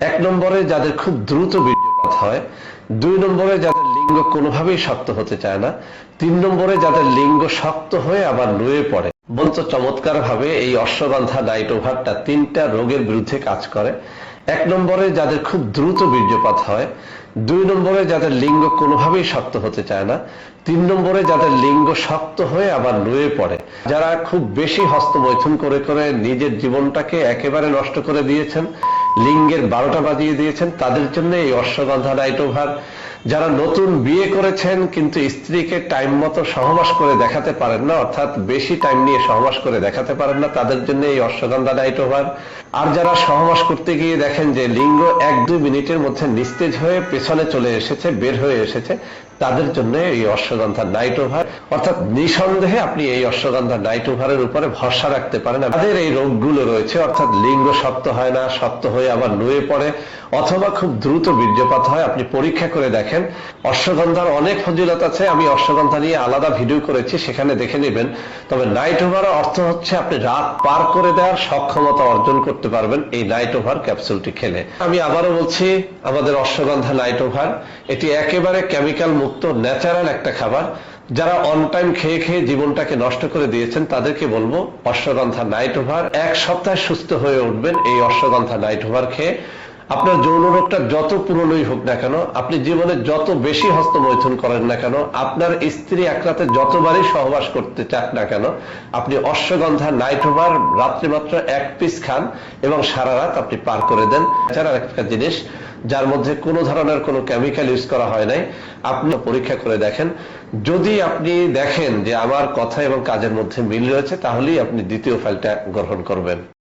এক নম্বরে যাদের খুব দ্রুত বীর্যপাত হয়, দুই নম্বরে যাদের লিঙ্গ কোনোভাবেই শক্ত হতে চায় না, তিন নম্বরে যাদের লিঙ্গ শক্ত হয়ে আবার নুয়ে পড়ে। বলতো চমৎকার ভাবে এই অশ্বগন্ধা নাইট ওভারটা তিনটা রোগের বিরুদ্ধে কাজ করে। এক নম্বরে যাদের খুব দ্রুত বীর্যপাত হয়, দুই নম্বরে যাদের লিঙ্গ কোনোভাবেই শক্ত হতে চায় না, তিন নম্বরে যাদের লিঙ্গ শক্ত হয়ে আবার নুয়ে পড়ে। যারা খুব বেশি হস্তমৈথুন করে করে নিজের জীবনটাকে একেবারে নষ্ট করে দিয়েছেন, লিঙ্গের 12টা বাজিয়ে দিয়েছেন, তাদের জন্য এই অশ্বগন্ধা নাইট ওভার। যারা নতুন বিয়ে করেছেন কিন্তু স্ত্রীকে টাইম মতো সহবাস করে দেখাতে পারেন না, অর্থাৎ বেশি টাইম নিয়ে সহবাস করে দেখাতে পারেন না, তাদের জন্য এই অশ্বগন্ধা নাইট ওভার। আর যারা সহবাস করতে গিয়ে দেখেন যে লিঙ্গ 1-2 মিনিটের মধ্যে নিস্তেজ হয়ে পেছনে চলে এসেছে, বের হয়ে এসেছে, তাদের জন্য এই অশ্বগন্ধা নাইট ওভার। অর্থাৎ নিঃসন্দেহে আপনি এই অশ্বগন্ধা নাইট ওভারের উপরে ভরসা রাখতে পারেন। যাদের এই রোগগুলো রয়েছে, অর্থাৎ লিঙ্গ শক্ত হয় না, শক্ত হয়ে আবার নুয়ে পড়ে, অথবা খুব দ্রুত বীর্যপাত হয়, আপনি পরীক্ষা করে দেখেন। অশ্বগন্ধার অনেক ফজিলত আছে, আমি অশ্বগন্ধা নিয়ে আলাদা ভিডিও করেছি, সেখানে দেখে নেবেন। তবে নাইট ওভার অর্থ হচ্ছে আপনি রাত পার করে দেওয়ার সক্ষমতা অর্জন করতে পারবেন এই নাইট ওভার ক্যাপসুলটি খেলে। আমি আবারও বলছি, আমাদের অশ্বগন্ধা নাইট ওভার এটি একেবারে কেমিক্যাল মুক্ত ন্যাচারাল একটা খাবার। যারা অন টাইম খেয়ে খেয়ে জীবনটাকে নষ্ট করে দিয়েছেন তাদেরকে বলবো অশ্বগন্ধা নাইট ওভার। এক সপ্তাহে সুস্থ হয়ে উঠবেন এই অশ্বগন্ধা নাইট ওভার খেয়ে। আপনার যৌন রোগটা যত পুরনোই হোক না কেন, আপনি জীবনে যত বেশি হস্তমৈথুন করেন না কেন, আপনার স্ত্রী এক রাতে যতবারই সহবাস করতে চাক না কেন, আপনি অশ্বগন্ধা নাইট ওভার রাত্রি মাত্র 1 পিস খান এবং সারা রাত আপনি পার করে দেন। এছাড়া একটা জিনিস যার মধ্যে কোনো ধরনের কোনো কেমিক্যাল ইউজ করা হয় নাই, আপনি পরীক্ষা করে দেখেন। যদি আপনি দেখেন যে আমার কথা এবং কাজের মধ্যে মিল রয়েছে, তাহলেই আপনি দ্বিতীয় ফাইলটা গ্রহণ করবেন।